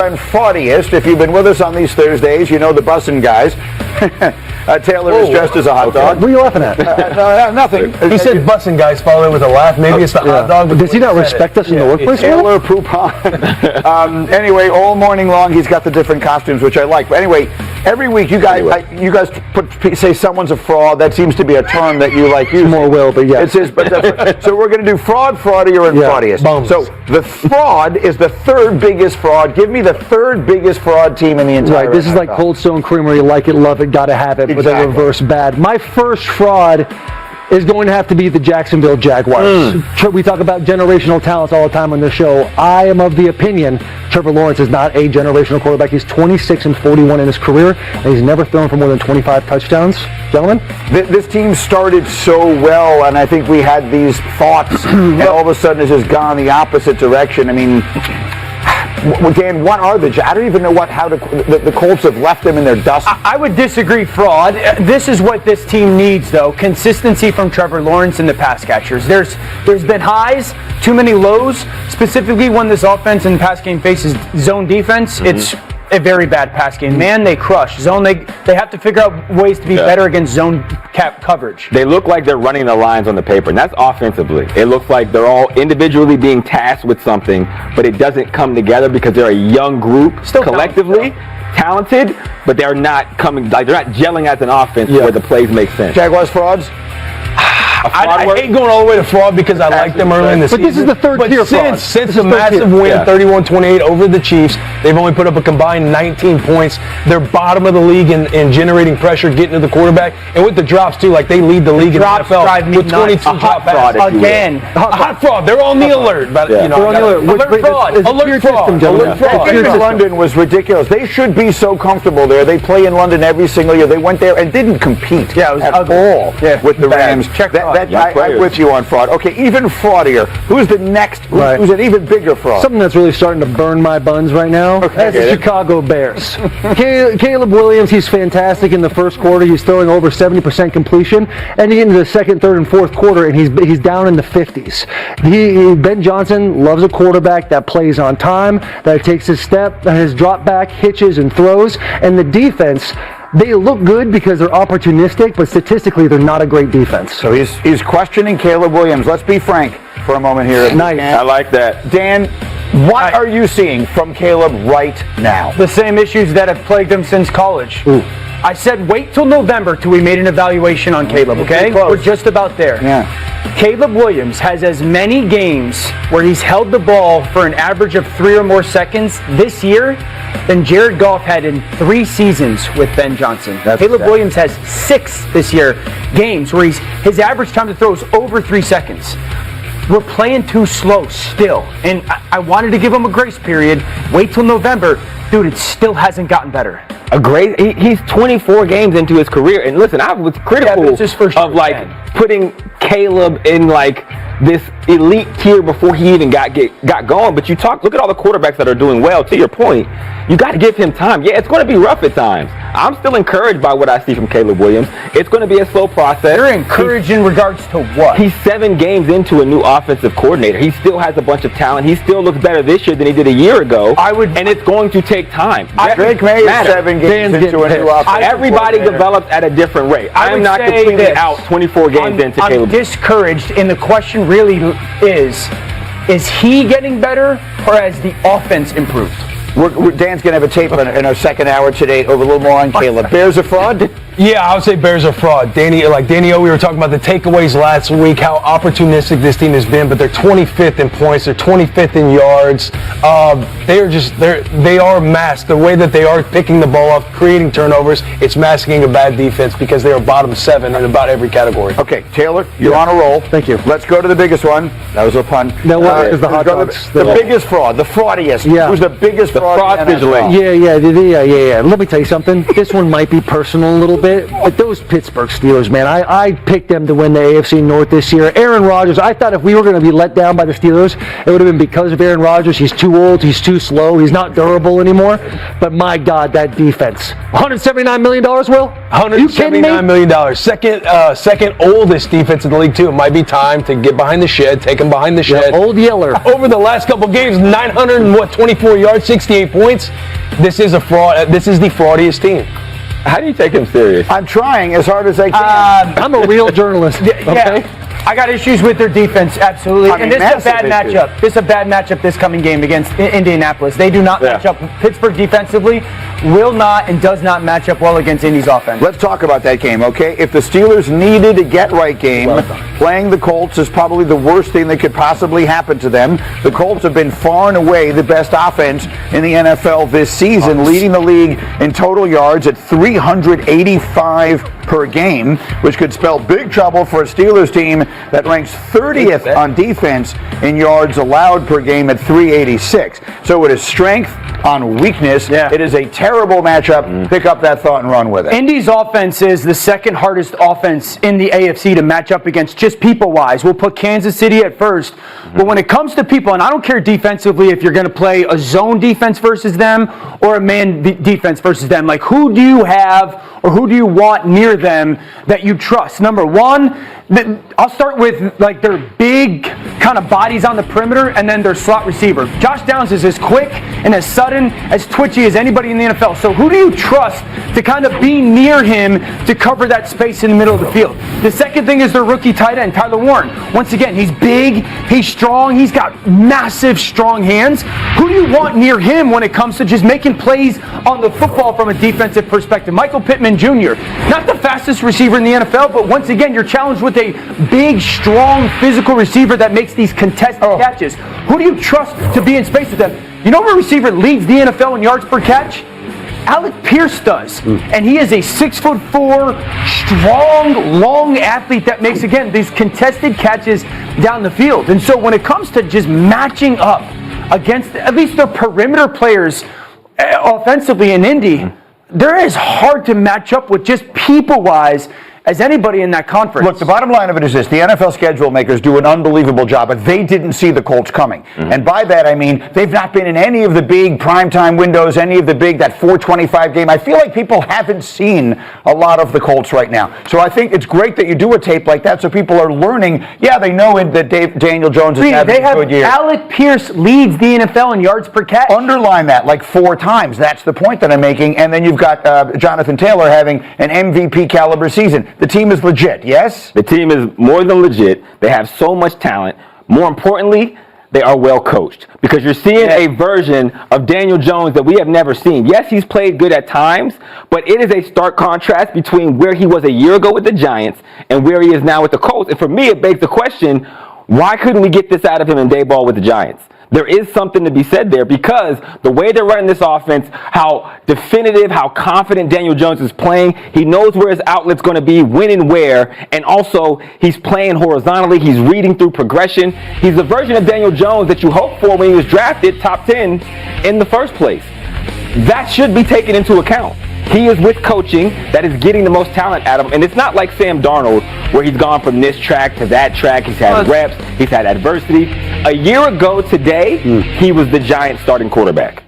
And fraudiest, if you've been with us on these Thursdays, you know the bussin' guys. Taylor is dressed as a hot dog. What are you laughing at? No, nothing. He said bussin' guys, followed it with a laugh. Maybe it's the hot dog. Does he not respect us in the workplace? Taylor Poupon. Anyway, all morning long he's got the different costumes, which I like. But anyway, every week you guys say someone's a fraud. That seems to be a term that you like use. More will, but yeah. It says, but so we're going to do fraud, fraudier, and fraudiest. So the fraud is the third biggest fraud. Give me the third biggest fraud team in the entire. Right. This is like Cold Stone Creamery. You like it, love it, gotta have it. With a reverse bad. My first fraud is going to have to be the Jacksonville Jaguars. We talk about generational talents all the time on the show. I am of the opinion Trevor Lawrence is not a generational quarterback. He's 26-41 in his career, and he's never thrown for more than 25 touchdowns. Gentlemen? This team started so well, and I think we had these thoughts, and all of a sudden it's just gone the opposite direction. I mean, Dan, what are I don't even know how the Colts have left them in their dust. I would disagree, fraud. This is what this team needs, though. Consistency from Trevor Lawrence and the pass catchers. There's been highs, too many lows. Specifically when this offense and pass game faces zone defense, it's a very bad pass game. Man, they crush. Zone, they have to figure out ways to be better against zone cap coverage. They look like they're running the lines on the paper, and that's offensively. It looks like they're all individually being tasked with something, but it doesn't come together because they're a young group, still collectively talented, but they're not gelling as an offense where the plays make sense. Jaguars frauds? I hate going all the way to fraud because I like them early in the season. But this is the third tier fraud. Since the massive win, 31-28 over the Chiefs, they've only put up a combined 19 points. They're bottom of the league in generating pressure, getting to the quarterback, and with the drops too. Like they lead the league in the NFL with 22 drop passes. Again, a hot fraud. They're on the alert. But they're on the alert. Alert fraud. Alert fraud. Alert fraud. The game in London was ridiculous. They should be so comfortable there. They play in London every single year. They went there and didn't compete at all with the Rams. I'm with you on fraud. Okay, even fraudier. Who's the next? Who's an even bigger fraud? Something that's really starting to burn my buns right now. That's the Chicago Bears. Caleb Williams, he's fantastic in the first quarter. He's throwing over 70% completion, and he into the second, third, and fourth quarter, and he's down in the 50s. Ben Johnson loves a quarterback that plays on time, that takes his step, his drop back, hitches, and throws, and the defense. They look good because they're opportunistic, but statistically, they're not a great defense. So he's questioning Caleb Williams. Let's be frank for a moment here. Nice. I like that. Dan, what are you seeing from Caleb right now? The same issues that have plagued him since college. I said wait till November till we made an evaluation on Caleb, okay? We're just about there. Yeah. Caleb Williams has as many games where he's held the ball for an average of 3 or more seconds this year than Jared Goff had in 3 seasons with Ben Johnson. Caleb Williams has 6 this year games where his average time to throw is over 3 seconds. We're playing too slow still, and I wanted to give him a grace period. Wait till November. Dude, it still hasn't gotten better. He's 24 games into his career, and listen, I was critical of putting Caleb in this elite tier before he even got going. But look at all the quarterbacks that are doing well. To your point, you got to give him time. Yeah, it's going to be rough at times. I'm still encouraged by what I see from Caleb Williams. It's going to be a slow process. You're encouraged in regards to what? He's 7 games into a new offensive coordinator. He still has a bunch of talent. He still looks better this year than he did a year ago. And it's going to take time. Drake May is 7 games into a new offensive Everybody develops at a different rate. I am not completely out 24 games into Caleb. I'm discouraged, and the question really is he getting better, or has the offense improved? Dan's going to have a tape in our second hour today over a little more on Caleb. Bears a fraud? Yeah, I would say Bears are fraud. Danny O, we were talking about the takeaways last week, how opportunistic this team has been, but they're 25th in points, they're 25th in yards. They are masked. The way that they are picking the ball off, creating turnovers, it's masking a bad defense because they are bottom 7 in about every category. Okay, Taylor, you're on a roll. Thank you. Let's go to the biggest one. That was a pun. No, is the hot dogs. The biggest fraud, the fraudiest. Yeah. Who's the biggest fraud? Fraud vigilante. Yeah. Let me tell you something. This one might be personal a little bit. bit, but those Pittsburgh Steelers, man, I picked them to win the AFC North this year. Aaron Rodgers, I thought if we were going to be let down by the Steelers, it would have been because of Aaron Rodgers. He's too old, he's too slow, he's not durable anymore. But my God, that defense. $179 million, Will? $179 million. Second oldest defense in the league, too. It might be time to get behind the shed, take him behind the shed. Old Yeller. Over the last couple games, 924 yards, 68 points. This is a fraud. This is the fraudiest team. How do you take him serious? I'm trying as hard as I can. I'm a real journalist. Okay? Yeah. I got issues with their defense, absolutely. And this is a bad matchup. This is a bad matchup this coming game against Indianapolis. They do not match up. Pittsburgh defensively will not and does not match up well against Indy's offense. Let's talk about that game, okay? If the Steelers needed a get-right game, playing the Colts is probably the worst thing that could possibly happen to them. The Colts have been far and away the best offense in the NFL this season, leading the league in total yards at 385 per game, which could spell big trouble for a Steelers team that ranks 30th on defense in yards allowed per game at 386. So it is strength on weakness. It is a terrible matchup. Pick up that thought and run with it. Indy's offense is the second hardest offense in the AFC to match up against, just people-wise. We'll put Kansas City at first. But when it comes to people, and I don't care defensively if you're going to play a zone defense versus them or a man defense versus them. Like, who do you have or who do you want near them that you trust? Number one, I'll start with like their big kind of bodies on the perimeter and then their slot receiver. Josh Downs is as quick and as sudden, as twitchy as anybody in the NFL. So who do you trust to kind of be near him to cover that space in the middle of the field? The second thing is their rookie tight end, Tyler Warren. Once again, he's big, he's strong, he's got massive, strong hands. Who do you want near him when it comes to just making plays on the football from a defensive perspective? Michael Pittman Jr., not the fastest receiver in the NFL, but once again, you're challenged with a big, strong, physical receiver that makes these contested catches. Who do you trust to be in space with them? You know what receiver leads the NFL in yards per catch? Alec Pierce does. And he is a 6'4", strong, long athlete that makes, again, these contested catches down the field. And so when it comes to just matching up against at least the perimeter players offensively in Indy, they're as hard to match up with just people-wise as anybody in that conference. Look, the bottom line of it is this. The NFL schedule makers do an unbelievable job, but they didn't see the Colts coming. And by that, I mean they've not been in any of the big primetime windows, any of the big, that 425 game. I feel like people haven't seen a lot of the Colts right now. So I think it's great that you do a tape like that so people are learning. Yeah, they know that Daniel Jones is having a good year. Alec Pierce leads the NFL in yards per catch. Underline that like 4 times. That's the point that I'm making. And then you've got Jonathan Taylor having an MVP caliber season. The team is legit, yes? The team is more than legit. They have so much talent. More importantly, they are well coached. Because you're seeing a version of Daniel Jones that we have never seen. Yes, he's played good at times, but it is a stark contrast between where he was a year ago with the Giants and where he is now with the Colts. And for me, it begs the question, why couldn't we get this out of him in day ball with the Giants? There is something to be said there because the way they're running this offense, how definitive, how confident Daniel Jones is playing, he knows where his outlet's going to be, when and where, and also he's playing horizontally, he's reading through progression. He's the version of Daniel Jones that you hoped for when he was drafted top 10 in the first place. That should be taken into account. He is with coaching that is getting the most talent out of him. And it's not like Sam Darnold, where he's gone from this track to that track. He's had reps. He's had adversity. A year ago today, he was the Giants' starting quarterback.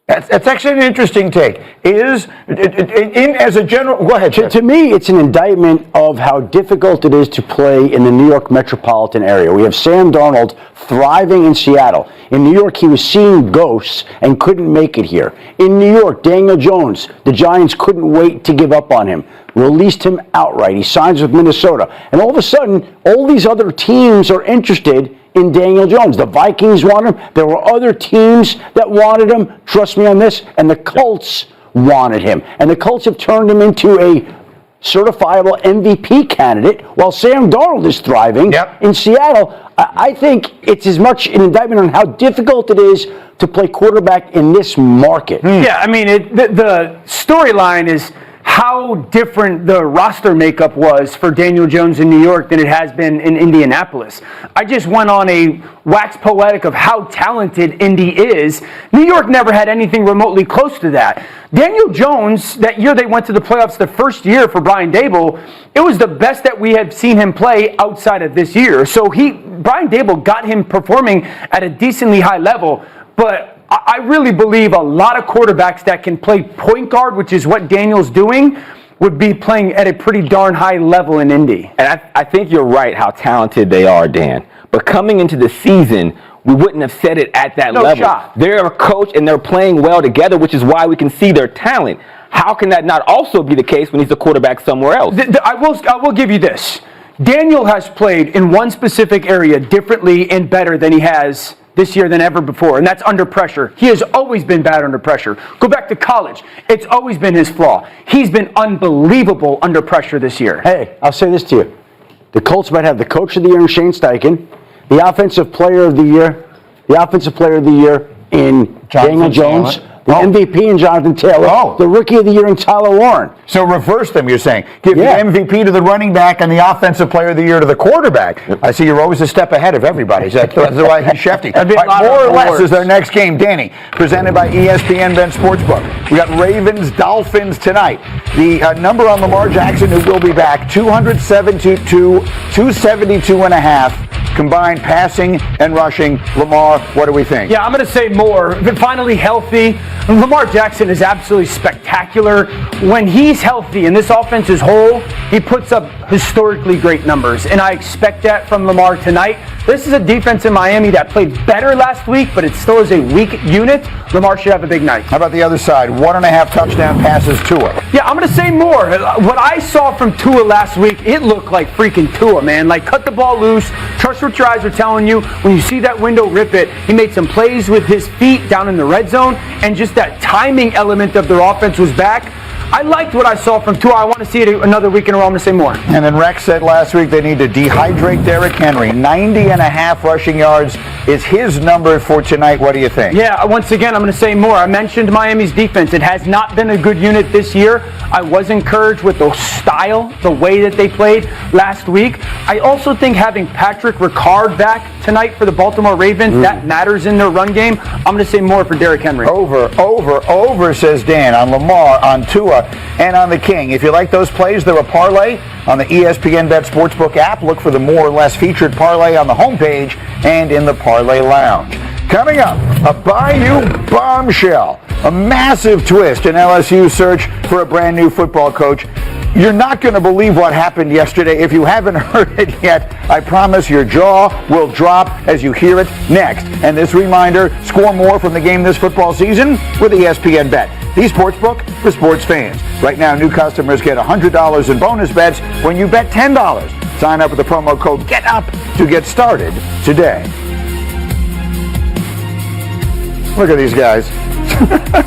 That's actually an interesting take. As a general, go ahead. To me, it's an indictment of how difficult it is to play in the New York metropolitan area. We have Sam Darnold thriving in Seattle. In New York, he was seeing ghosts and couldn't make it here. In New York, Daniel Jones, the Giants couldn't wait to give up on him. Released him outright. He signs with Minnesota. And all of a sudden, all these other teams are interested in Daniel Jones. The Vikings want him. There were other teams that wanted him. Trust me on this. And the Colts wanted him. And the Colts have turned him into a certifiable MVP candidate while Sam Darnold is thriving in Seattle. I think it's as much an indictment on how difficult it is to play quarterback in this market. Yeah, I mean, the storyline is how different the roster makeup was for Daniel Jones in New York than it has been in Indianapolis. I just went on a wax poetic of how talented Indy is. New York never had anything remotely close to that. Daniel Jones, that year they went to the playoffs the first year for Brian Daboll, it was the best that we had seen him play outside of this year. So Brian Daboll got him performing at a decently high level, but I really believe a lot of quarterbacks that can play point guard, which is what Daniel's doing, would be playing at a pretty darn high level in Indy. And I think you're right how talented they are, Dan. But coming into the season, we wouldn't have said it at that level. Shot. They're a coach and they're playing well together, which is why we can see their talent. How can that not also be the case when he's a quarterback somewhere else? I will give you this. Daniel has played in one specific area differently and better than he has this year than ever before, and that's under pressure. He has always been bad under pressure. Go back to college. It's always been his flaw. He's been unbelievable under pressure this year. Hey, I'll say this to you. The Colts might have the coach of the year in Shane Steichen, the offensive player of the year in Daniel Jones, the MVP in Jonathan Taylor, the rookie of the year in Tyler Warren. So reverse them, you're saying. Give the MVP to the running back and the offensive player of the year to the quarterback. I see you're always a step ahead of everybody. That's why he's Shefty. More or less is their next game. Danny, presented by ESPN Bet Sportsbook. We got Ravens, Dolphins tonight. The number on Lamar Jackson, who will be back, 272 and a half. Combined passing and rushing. Lamar, what do we think? Yeah, I'm going to say more. Finally healthy. Lamar Jackson is absolutely spectacular. When he's healthy and this offense is whole, he puts up historically great numbers. And I expect that from Lamar tonight. This is a defense in Miami that played better last week, but it still is a weak unit. Lamar should have a big night. How about the other side? 1.5 touchdown passes, Tua. Yeah, I'm going to say more. What I saw from Tua last week, it looked like freaking Tua, man. Like, cut the ball loose. Trust what your eyes are telling you. When you see that window, rip it. He made some plays with his feet down in the red zone, and just that timing element of their offense was back. I liked what I saw from Tua. I want to see it another week in a row. I'm going to say more. And then Rex said last week they need to dehydrate Derrick Henry. 90.5 rushing yards is his number for tonight. What do you think? Yeah, once again, I'm going to say more. I mentioned Miami's defense. It has not been a good unit this year. I was encouraged with the style, the way that they played last week. I also think having Patrick Ricard back tonight for the Baltimore Ravens, that matters in their run game. I'm going to say more for Derrick Henry. Over, says Dan, on Lamar, on Tua, and on the King. If you like those plays, they're a parlay on the ESPN Bet Sportsbook app. Look for the more or less featured parlay on the homepage and in the Parlay Lounge. Coming up, a Bayou bombshell, a massive twist in LSU's search for a brand new football coach. You're not going to believe what happened yesterday. If you haven't heard it yet, I promise your jaw will drop as you hear it next. And this reminder, score more from the game this football season with ESPN Bet, the sportsbook for sports fans. Right now, new customers get $100 in bonus bets when you bet $10. Sign up with the promo code GETUP to get started today. Look at these guys.